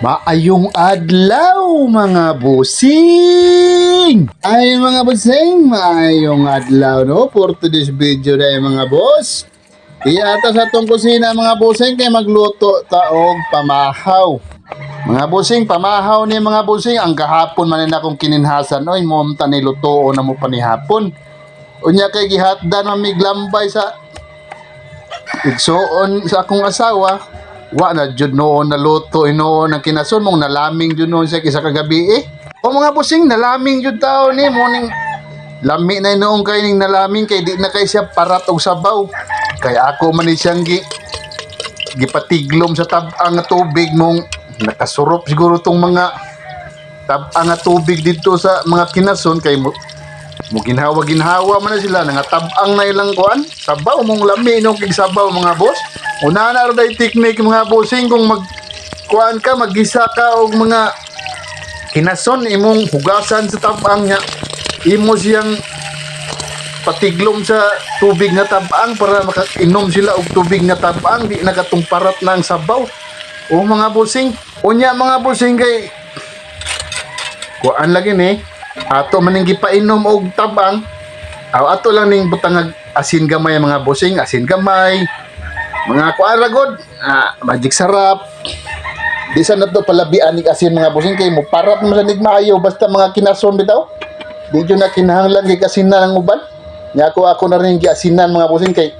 Maayong adlaw mga busing! Ay mga busing, maayong adlaw no for today's video na mga boss. Iyata sa atong kusina mga busing kay magluto taog pamahaw. Mga busing, pamahaw ni mga busing ang kahapon man na akong kininhasan oy mo ta ni luto na mo panihapon. Unya kay gihatdan mamiglambay sa igsoon sa akong asawa. Wa na jud noon naluto inoon ang kinason mong nalaming jud noon sa kisa kagabi O mga busing nalaming jud tao ni morning lami na inoong kay ning nalaming kay di na kay siya parat og sabaw. Kay ako man ni siyang gipatiglom sa tab-ang nga tubig mong nakasurop siguro tong mga tab-ang nga tubig dito sa mga kinason kay mo ginhawa man na sila nangatab-ang na ilang kuan sabaw mong lami inong kig sabaw mga boss. Una na rin technique mga bossing kung kuan ka, mag-gisa ka o mga kinason, imong hugasan sa tabang niya. Imo siyang patiglom sa tubig na tabang para makainom sila og tubig na tabang, di nakatungparat na ang sabaw. O mga bossing, unya mga bossing kay kuan lagi ni, ato maning gipainom og tabang, ato lang ning butang asin gamay mga bossing, asin gamay. Mga kuan ragod, magic sarap. Di sa nato palabian ni asin mga busing kay mo parat mo sa nigmaayo basta mga kinason bitaw. Di jud na kinahanglan kay kasinan ang uban. Nya ako na rin giasinan mga busing kay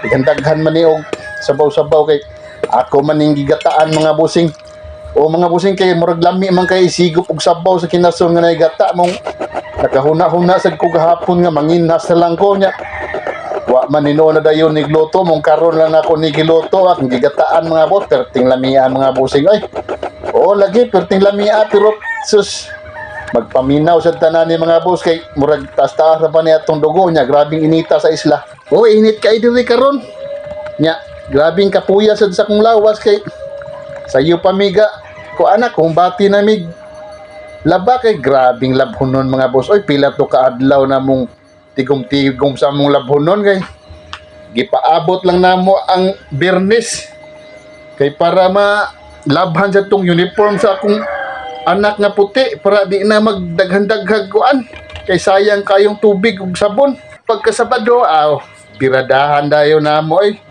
igandaghan man ni og sabaw-sabaw kay ako man ning gigataan mga busing. O mga busing kay murag lami man kay sigop og sabaw sa kinason nga naigata mong nakahuna-huna sad ko gahapon nga manginas na lang ko nya. Wa man nino na dayon ni gluto mong karon lang ako ni giluto akong gigataan mga boss perting lamian mga busing ay. O lagi perting lamia pero sus magpaminaw sa tanan ni mga boss kay murag taas-taas pa ni atong dugo nya grabing inita sa isla. O init kay diri karon. Nya grabing kapuya sad sa kong lawas kay sayo pamiga ko anak kung bati na mig laba kay grabing labhonon mga boss. Oy pila to ka adlaw na mong tigom-tigom sa mong labhonon kay gipaabot lang namo ang Bernes kay para malabhan sa tong uniform sa akong anak nga puti para di na magdaghan-daghag kuan kay sayang kayong tubig ug sabon pagka Sabado biradahan dayo namo ay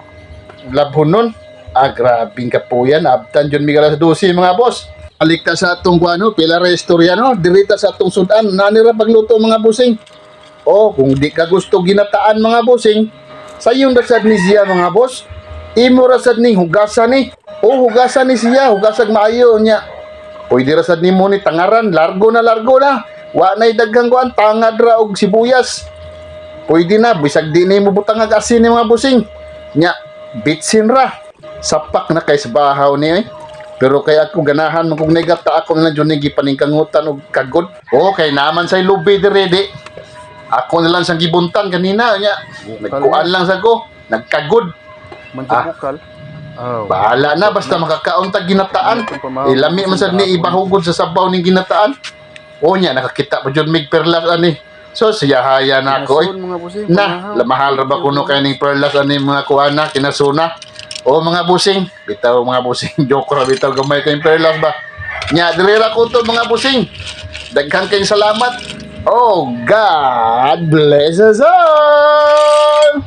labhonon grabing kapuyan abtan jud mi alas 12 mga boss alikta sa atong kuano pila restorya no dirita sa atong sudan nanira pagluto mga busing. O kung di ka gusto ginataan mga bossing, sayong rasad ni siya mga boss, imo rasad ni hugasan ni. O hugasan ni siya, hugasag maayo niya. Pwede rasad ni mo ni tangaran, largo na. Wa na'y daghang kuan tangad ra og sibuyas. Pwede na, bisag di ni mo butang ag asin ni mga bossing. Nya, bitsin ra. Sapak na kay sa bahaw ni Pero kay ako ganahan mo kung negata ako na dyan gipaningkangutan og kagod. O kay naman say lubi dire di. Ako na lang siyang gibuntan kanina niya. Nagkuan lang sa ko. Nagkagod. Manjabukal. Bahala na basta makakaon tag ginataan. Lami man sad ni ibahugod sa sabaw ning ginataan. O niya nakakita pa jud mig perlas ani. So siyahaya na ako na lamahal ra ba kuno kay ning perlas ani mga kuana kinasuna. O mga busing, bitaw mga busing joke ra bitaw gamay kay perlas ba. Nya dire ra ko to mga busing. Daghan kay salamat. Oh, God bless us all!